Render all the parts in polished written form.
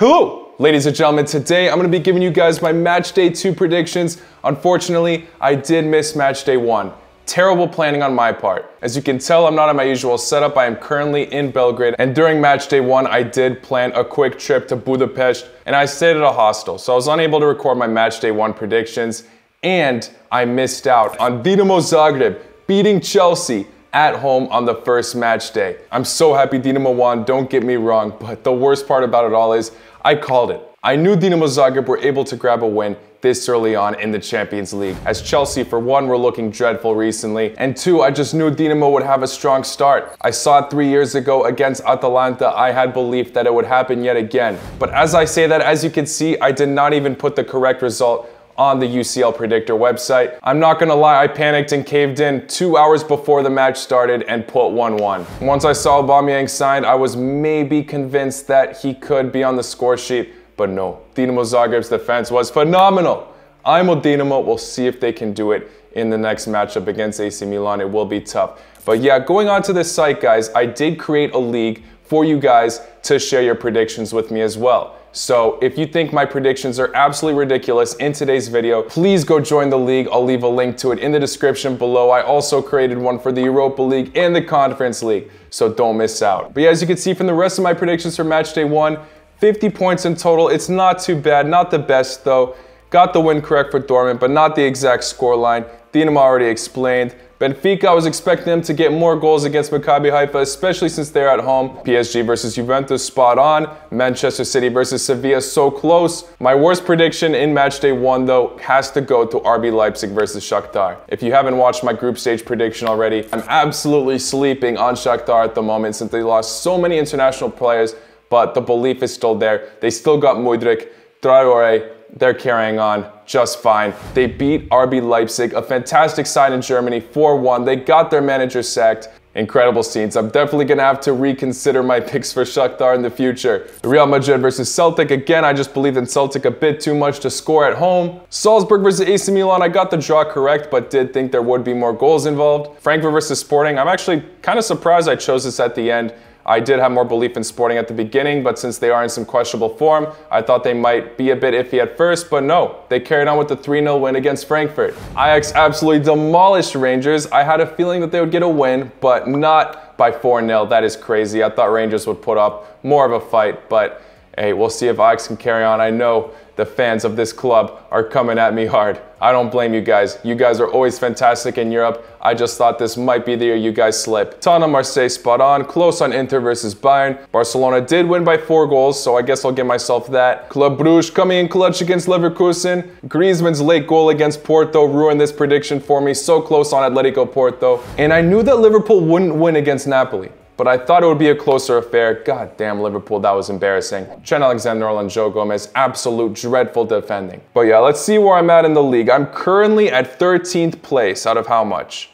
Hello, ladies and gentlemen. Today I'm going to be giving you guys my match day 2 predictions. Unfortunately, I did miss match day 1. Terrible planning on my part. As you can tell, I'm not at my usual setup. I am currently in Belgrade, and during match day 1, I did plan a quick trip to Budapest, and I stayed at a hostel, so I was unable to record my match day 1 predictions, and I missed out on Dynamo Zagreb beating Chelsea at home on the first match day. I'm so happy Dynamo won, don't get me wrong, but the worst part about it all is I called it. I knew Dynamo Zagreb were able to grab a win this early on in the Champions League, as Chelsea, for one, were looking dreadful recently, and two, I just knew Dynamo would have a strong start. I saw it 3 years ago against Atalanta. I had belief that it would happen yet again. But as I say that, as you can see, I did not even put the correct result on the UCL Predictor website. I'm not gonna lie, I panicked and caved in 2 hours before the match started and put 1-1. Once I saw Aubameyang signed, I was maybe convinced that he could be on the score sheet, but no. Dynamo Zagreb's defense was phenomenal. Imo Dynamo, we'll see if they can do it in the next matchup against AC Milan. It will be tough. But yeah, going on to this site, guys, I did create a league for you guys to share your predictions with me as well. So if you think my predictions are absolutely ridiculous in today's video, please go join the league. I'll leave a link to it in the description below. I also created one for the Europa League and the Conference League, so don't miss out. But yeah, as you can see from the rest of my predictions for match day 1, 50 points in total. It's not too bad, not the best though. Got the win correct for Dortmund, but not the exact scoreline. Dynamo already explained. Benfica, I was expecting them to get more goals against Maccabi Haifa, especially since they're at home. PSG versus Juventus, spot on. Manchester City versus Sevilla, so close. My worst prediction in match day 1, though, has to go to RB Leipzig versus Shakhtar. If you haven't watched my group stage prediction already, I'm absolutely sleeping on Shakhtar at the moment since they lost so many international players, but the belief is still there. They still got Mudryk, Traore. They're carrying on just fine. They beat RB Leipzig, a fantastic side in Germany, 4-1. They got their manager sacked. Incredible scenes. I'm definitely going to have to reconsider my picks for Shakhtar in the future. Real Madrid versus Celtic. Again, I just believed in Celtic a bit too much to score at home. Salzburg versus AC Milan. I got the draw correct, but did think there would be more goals involved. Frankfurt versus Sporting. I'm actually kind of surprised I chose this at the end. I did have more belief in Sporting at the beginning, but since they are in some questionable form, I thought they might be a bit iffy at first, but no, they carried on with the 3-0 win against Frankfurt. Ajax absolutely demolished Rangers. I had a feeling that they would get a win, but not by 4-0. That is crazy. I thought Rangers would put up more of a fight, but hey, we'll see if Ajax can carry on. I know the fans of this club are coming at me hard. I don't blame you guys. You guys are always fantastic in Europe. I just thought this might be the year you guys slip. Tottenham, Marseille, spot on. Close on Inter versus Bayern. Barcelona did win by 4 goals, so I guess I'll give myself that. Club Brugge coming in clutch against Leverkusen. Griezmann's late goal against Porto ruined this prediction for me. So close on Atletico Porto. And I knew that Liverpool wouldn't win against Napoli, but I thought it would be a closer affair. God damn, Liverpool, that was embarrassing. Trent Alexander-Arnold and Joe Gomez, absolute dreadful defending. But yeah, let's see where I'm at in the league. I'm currently at 13th place out of how much?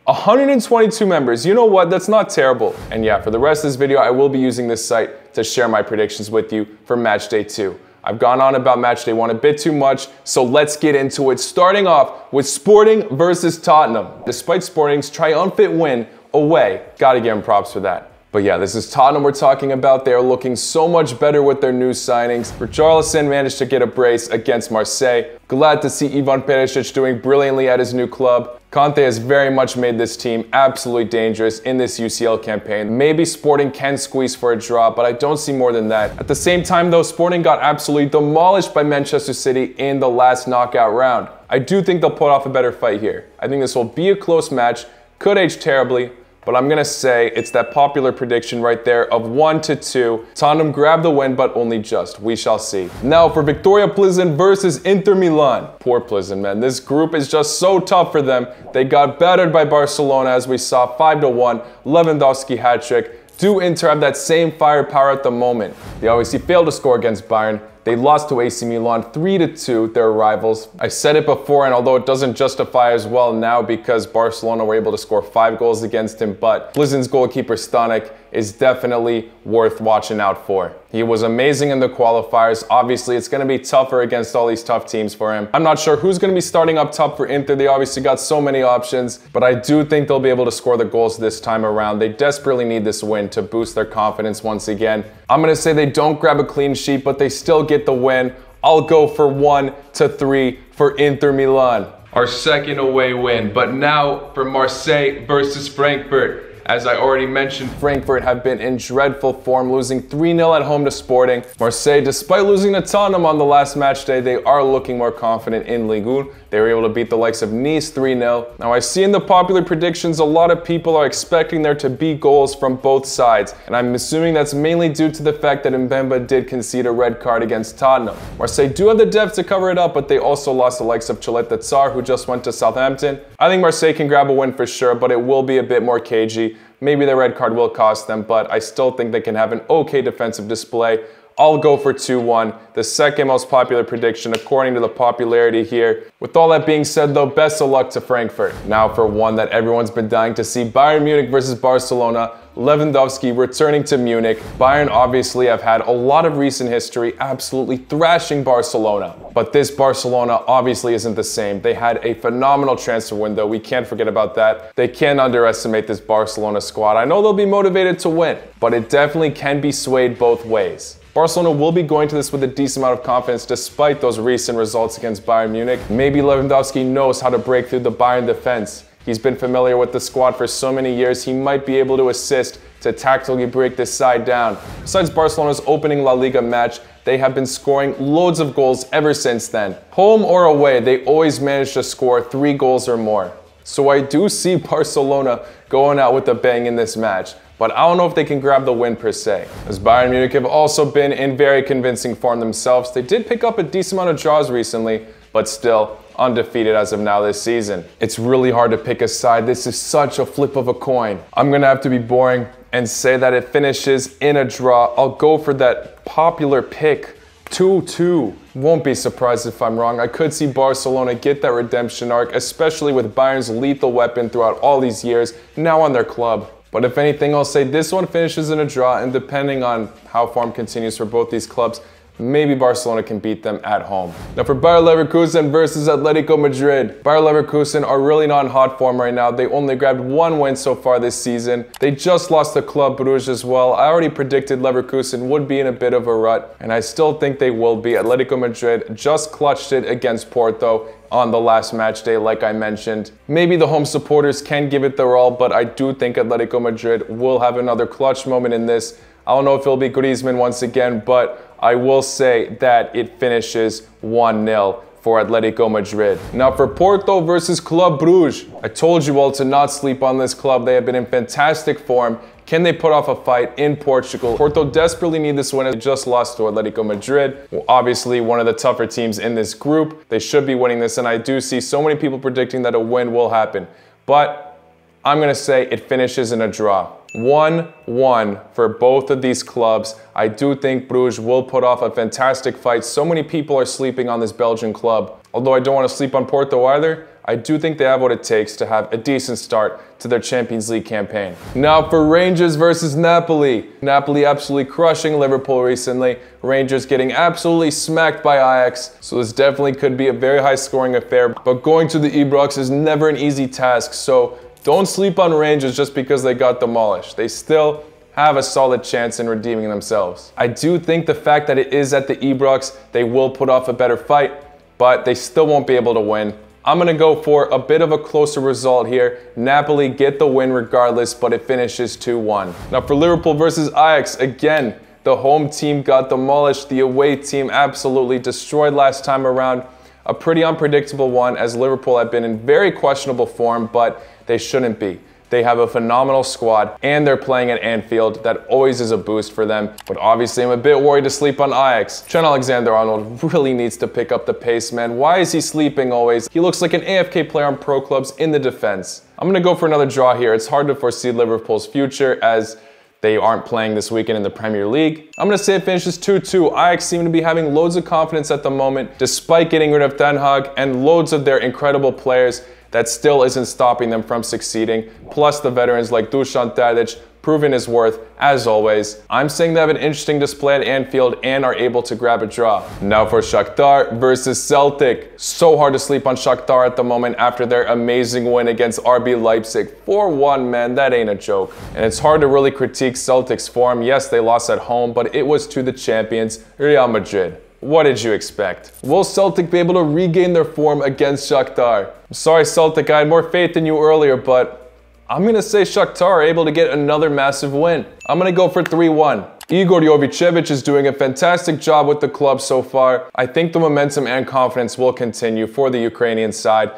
122 members. You know what? That's not terrible. And yeah, for the rest of this video, I will be using this site to share my predictions with you for match day 2. I've gone on about match day 1 a bit too much, so let's get into it. Starting off with Sporting versus Tottenham. Despite Sporting's triumphant win away, gotta give him props for that. But yeah, this is Tottenham we're talking about. They are looking so much better with their new signings. Richarlison managed to get a brace against Marseille. Glad to see Ivan Perisic doing brilliantly at his new club. Conte has very much made this team absolutely dangerous in this UCL campaign. Maybe Sporting can squeeze for a draw, but I don't see more than that. At the same time though, Sporting got absolutely demolished by Manchester City in the last knockout round. I do think they'll put off a better fight here. I think this will be a close match. Could age terribly, but I'm going to say it's that popular prediction right there of 1-2. Tottenham grabbed the win, but only just. We shall see. Now for Victoria Plzen versus Inter Milan. Poor Plzen, man. This group is just so tough for them. They got battered by Barcelona, as we saw, 5-1. Lewandowski hat-trick. Do Inter have that same firepower at the moment? They obviously failed to score against Bayern. They lost to AC Milan 3-2, their rivals. I said it before, and although it doesn't justify as well now because Barcelona were able to score 5 goals against him, but Plzen's goalkeeper Stanek is definitely worth watching out for. He was amazing in the qualifiers. Obviously, it's going to be tougher against all these tough teams for him. I'm not sure who's going to be starting up top for Inter. They obviously got so many options, but I do think they'll be able to score the goals this time around. They desperately need this win to boost their confidence once again. I'm going to say they don't grab a clean sheet, but they still get the win. I'll go for 1-3 for Inter Milan. Our second away win, but now for Marseille versus Frankfurt. As I already mentioned, Frankfurt have been in dreadful form, losing 3-0 at home to Sporting. Marseille, despite losing to Tottenham on the last match day, they are looking more confident in Ligue 1. They were able to beat the likes of Nice 3-0. Now I see in the popular predictions a lot of people are expecting there to be goals from both sides, and I'm assuming that's mainly due to the fact that Mbemba did concede a red card against Tottenham. Marseille do have the depth to cover it up, but they also lost the likes of Chaleta Tsar, who just went to Southampton. I think Marseille can grab a win for sure, but it will be a bit more cagey. Maybe the red card will cost them, but I still think they can have an okay defensive display. I'll go for 2-1, the second most popular prediction according to the popularity here. With all that being said though, best of luck to Frankfurt. Now for one that everyone's been dying to see, Bayern Munich versus Barcelona. Lewandowski returning to Munich. Bayern obviously have had a lot of recent history absolutely thrashing Barcelona. But this Barcelona obviously isn't the same. They had a phenomenal transfer window. We can't forget about that. They can't underestimate this Barcelona squad. I know they'll be motivated to win, but it definitely can be swayed both ways. Barcelona will be going to this with a decent amount of confidence despite those recent results against Bayern Munich. Maybe Lewandowski knows how to break through the Bayern defense. He's been familiar with the squad for so many years, he might be able to assist to tactically break this side down. Besides Barcelona's opening La Liga match, they have been scoring loads of goals ever since then. Home or away, they always manage to score 3 goals or more. So I do see Barcelona going out with a bang in this match, but I don't know if they can grab the win per se. As Bayern Munich have also been in very convincing form themselves. They did pick up a decent amount of draws recently, but still undefeated as of now this season. It's really hard to pick a side. This is such a flip of a coin. I'm gonna have to be boring and say that it finishes in a draw. I'll go for that popular pick, 2-2. Won't be surprised if I'm wrong. I could see Barcelona get that redemption arc, especially with Bayern's lethal weapon throughout all these years, now on their club. But if anything, I'll say this one finishes in a draw, and depending on how form continues for both these clubs, maybe Barcelona can beat them at home. Now for Bayer Leverkusen versus Atletico Madrid. Bayer Leverkusen are really not in hot form right now. They only grabbed 1 win so far this season. They just lost to Club Brugge as well. I already predicted Leverkusen would be in a bit of a rut, and I still think they will be. Atletico Madrid just clutched it against Porto on the last match day, like I mentioned. Maybe the home supporters can give it their all, but I do think Atletico Madrid will have another clutch moment in this. I don't know if it'll be Griezmann once again, but I will say that it finishes 1-0 for Atletico Madrid. Now for Porto versus Club Brugge. I told you all to not sleep on this club. They have been in fantastic form. Can they put off a fight in Portugal? Porto desperately need this win. They just lost to Atletico Madrid. Well, obviously one of the tougher teams in this group. They should be winning this, and I do see so many people predicting that a win will happen. But I'm gonna say it finishes in a draw. 1-1 for both of these clubs. I do think Bruges will put off a fantastic fight. So many people are sleeping on this Belgian club. Although I don't want to sleep on Porto either, I do think they have what it takes to have a decent start to their Champions League campaign. Now for Rangers versus Napoli. Napoli absolutely crushing Liverpool recently. Rangers getting absolutely smacked by Ajax. So this definitely could be a very high scoring affair. But going to the Ibrox is never an easy task. So don't sleep on Rangers just because they got demolished. They still have a solid chance in redeeming themselves. I do think the fact that it is at the Ibrox, they will put off a better fight, but they still won't be able to win. I'm gonna go for a bit of a closer result here. Napoli get the win regardless, but it finishes 2-1. Now for Liverpool versus Ajax, again, the home team got demolished. The away team absolutely destroyed last time around. A pretty unpredictable one, as Liverpool have been in very questionable form, but they shouldn't be. They have a phenomenal squad, and they're playing at Anfield. That always is a boost for them. But obviously, I'm a bit worried to sleep on Ajax. Trent Alexander-Arnold really needs to pick up the pace, man. Why is he sleeping always? He looks like an AFK player on pro clubs in the defense. I'm gonna go for another draw here. It's hard to foresee Liverpool's future as they aren't playing this weekend in the Premier League. I'm gonna say it finishes 2-2. Ajax seem to be having loads of confidence at the moment, despite getting rid of Ten Hag and loads of their incredible players. That still isn't stopping them from succeeding. Plus the veterans like Dusan Tadic proven his worth as always. I'm saying they have an interesting display at Anfield and are able to grab a draw. Now for Shakhtar versus Celtic. So hard to sleep on Shakhtar at the moment after their amazing win against RB Leipzig. 4-1, man, that ain't a joke. And it's hard to really critique Celtic's form. Yes, they lost at home, but it was to the champions, Real Madrid. What did you expect? Will Celtic be able to regain their form against Shakhtar? I'm sorry, Celtic, I had more faith in you earlier, but I'm going to say Shakhtar are able to get another massive win. I'm going to go for 3-1. Igor Jovicevic is doing a fantastic job with the club so far. I think the momentum and confidence will continue for the Ukrainian side.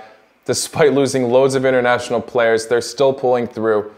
Despite losing loads of international players, they're still pulling through.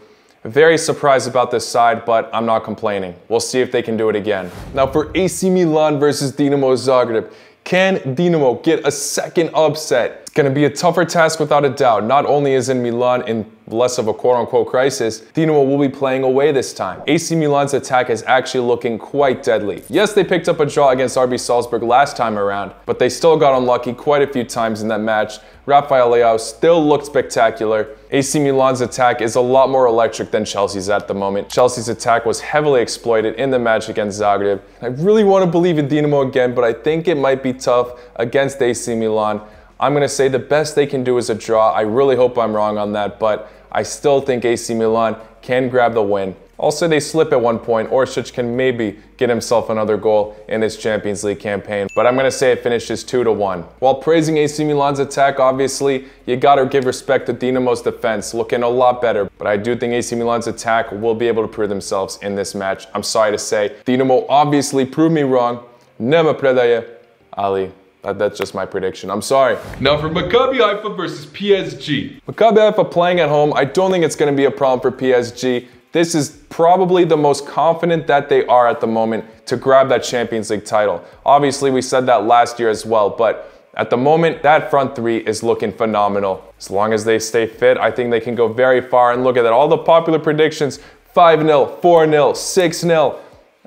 Very surprised about this side, but I'm not complaining. We'll see if they can do it again. Now for AC Milan versus Dynamo Zagreb. Can Dynamo get a second upset? It's going to be a tougher task without a doubt. Not only is in Milan in less of a quote-unquote crisis, Dynamo will be playing away this time. AC Milan's attack is actually looking quite deadly. Yes, they picked up a draw against RB Salzburg last time around, but they still got unlucky quite a few times in that match. Rafael Leao still looked spectacular. AC Milan's attack is a lot more electric than Chelsea's at the moment. Chelsea's attack was heavily exploited in the match against Zagreb. I really want to believe in Dynamo again, but I think it might be tough against AC Milan. I'm going to say the best they can do is a draw. I really hope I'm wrong on that, but I still think AC Milan can grab the win. I'll say they slip at one point. Orsic can maybe get himself another goal in his Champions League campaign, but I'm going to say it finishes 2-1. While praising AC Milan's attack, obviously, you got to give respect to Dynamo's defense, looking a lot better, but I do think AC Milan's attack will be able to prove themselves in this match. I'm sorry to say, Dynamo obviously proved me wrong. Nema predaje, Ali. That's just my prediction. I'm sorry. Now for Maccabi Haifa versus PSG. Maccabi Haifa playing at home, I don't think it's going to be a problem for PSG. This is probably the most confident that they are at the moment to grab that Champions League title. Obviously, we said that last year as well, but at the moment, that front three is looking phenomenal. As long as they stay fit, I think they can go very far. And look at that, all the popular predictions, 5-0, 4-0, 6-0.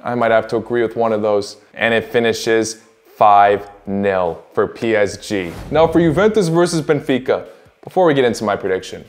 I might have to agree with one of those. And it finishes 5-0 for PSG. Now for Juventus versus Benfica, before we get into my prediction,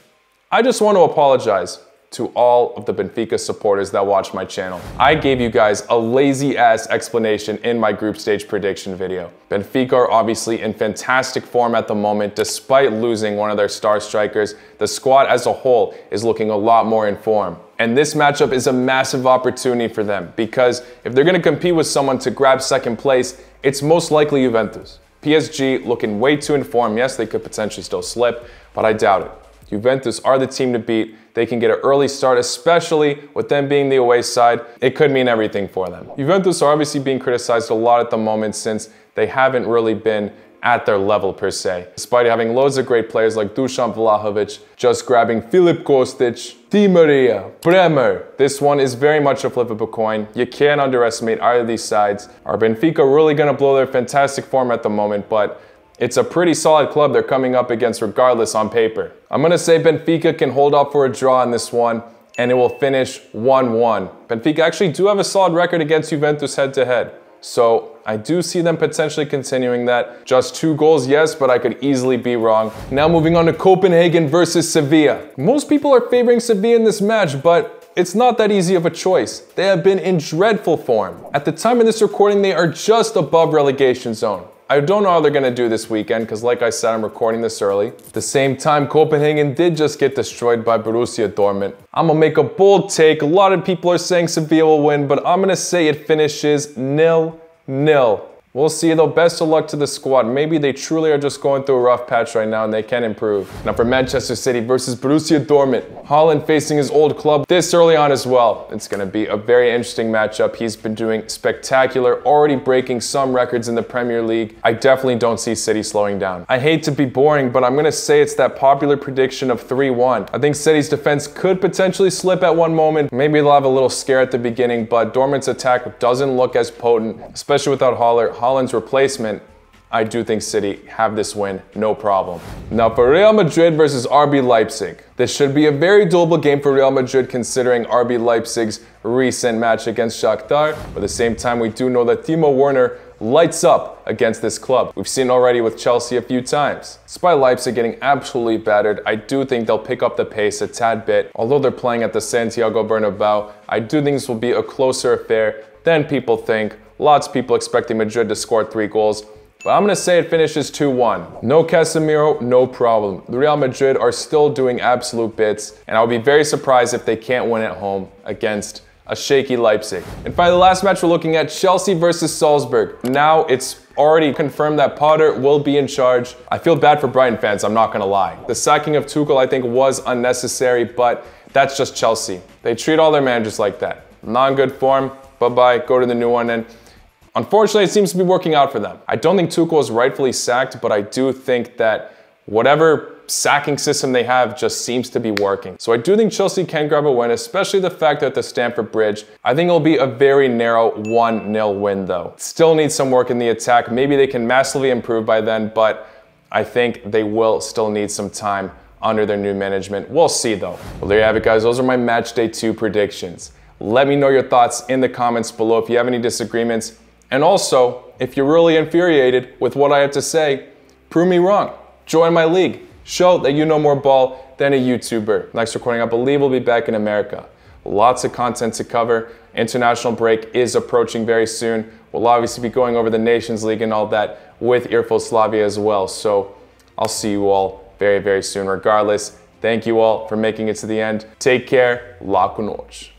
I just want to apologize to all of the Benfica supporters that watch my channel. I gave you guys a lazy ass explanation in my group stage prediction video. Benfica are obviously in fantastic form at the moment despite losing one of their star strikers. The squad as a whole is looking a lot more in form. And this matchup is a massive opportunity for them because if they're going to compete with someone to grab second place, it's most likely Juventus. PSG looking way too in form. Yes, they could potentially still slip, but I doubt it. Juventus are the team to beat. They can get an early start, especially with them being the away side. It could mean everything for them. Juventus are obviously being criticized a lot at the moment since they haven't really been at their level per se. Despite having loads of great players like Dusan Vlahovic, just grabbing Filip Kostic, Di Maria, Bremer. This one is very much a flip of a coin. You can't underestimate either of these sides. Are Benfica really going to blow their fantastic form at the moment, but it's a pretty solid club they're coming up against regardless on paper. I'm going to say Benfica can hold up for a draw in this one, and it will finish 1-1. Benfica actually do have a solid record against Juventus head-to-head. So I do see them potentially continuing that. Just 2 goals, yes, but I could easily be wrong. Now moving on to Copenhagen versus Sevilla. Most people are favoring Sevilla in this match, but it's not that easy of a choice. They have been in dreadful form. At the time of this recording, they are just above relegation zone. I don't know how they're going to do this weekend because, like I said, I'm recording this early. At the same time, Copenhagen did just get destroyed by Borussia Dortmund. I'm going to make a bold take. A lot of people are saying Sevilla will win, but I'm going to say it finishes 0-0. We'll see, though. Best of luck to the squad. Maybe they truly are just going through a rough patch right now and they can improve. Now for Manchester City versus Borussia Dortmund. Haaland facing his old club this early on as well. It's going to be a very interesting matchup. He's been doing spectacular, already breaking some records in the Premier League. I definitely don't see City slowing down. I hate to be boring, but I'm going to say it's that popular prediction of 3-1. I think City's defense could potentially slip at one moment. Maybe they'll have a little scare at the beginning, but Dortmund's attack doesn't look as potent, especially without Haaland's replacement, I do think City have this win, no problem. Now for Real Madrid versus RB Leipzig. This should be a very doable game for Real Madrid considering RB Leipzig's recent match against Shakhtar. But at the same time, we do know that Timo Werner lights up against this club. We've seen already with Chelsea a few times. Despite Leipzig getting absolutely battered, I do think they'll pick up the pace a tad bit. Although they're playing at the Santiago Bernabeu, I do think this will be a closer affair than people think. Lots of people expecting Madrid to score 3 goals. But I'm going to say it finishes 2-1. No Casemiro, no problem. The Real Madrid are still doing absolute bits, and I'll be very surprised if they can't win at home against a shaky Leipzig. And finally, the last match we're looking at, Chelsea versus Salzburg. Now it's already confirmed that Potter will be in charge. I feel bad for Brighton fans, I'm not going to lie. The sacking of Tuchel, I think, was unnecessary, but that's just Chelsea. They treat all their managers like that. Not in good form, bye-bye, go to the new one. And unfortunately, it seems to be working out for them. I don't think Tuchel is rightfully sacked, but I do think that whatever sacking system they have just seems to be working. So I do think Chelsea can grab a win, especially the fact that at the Stamford Bridge, I think it'll be a very narrow 1-0 win though. Still needs some work in the attack. Maybe they can massively improve by then, but I think they will still need some time under their new management. We'll see though. Well, there you have it, guys. Those are my match day 2 predictions. Let me know your thoughts in the comments below if you have any disagreements. And also, if you're really infuriated with what I have to say, prove me wrong. Join my league. Show that you know more ball than a YouTuber. Next recording, I believe, we'll be back in America. Lots of content to cover. International break is approaching very soon. We'll obviously be going over the Nations League and all that with Earful Slavia as well. So I'll see you all very, very soon. Regardless, thank you all for making it to the end. Take care. La cu noci.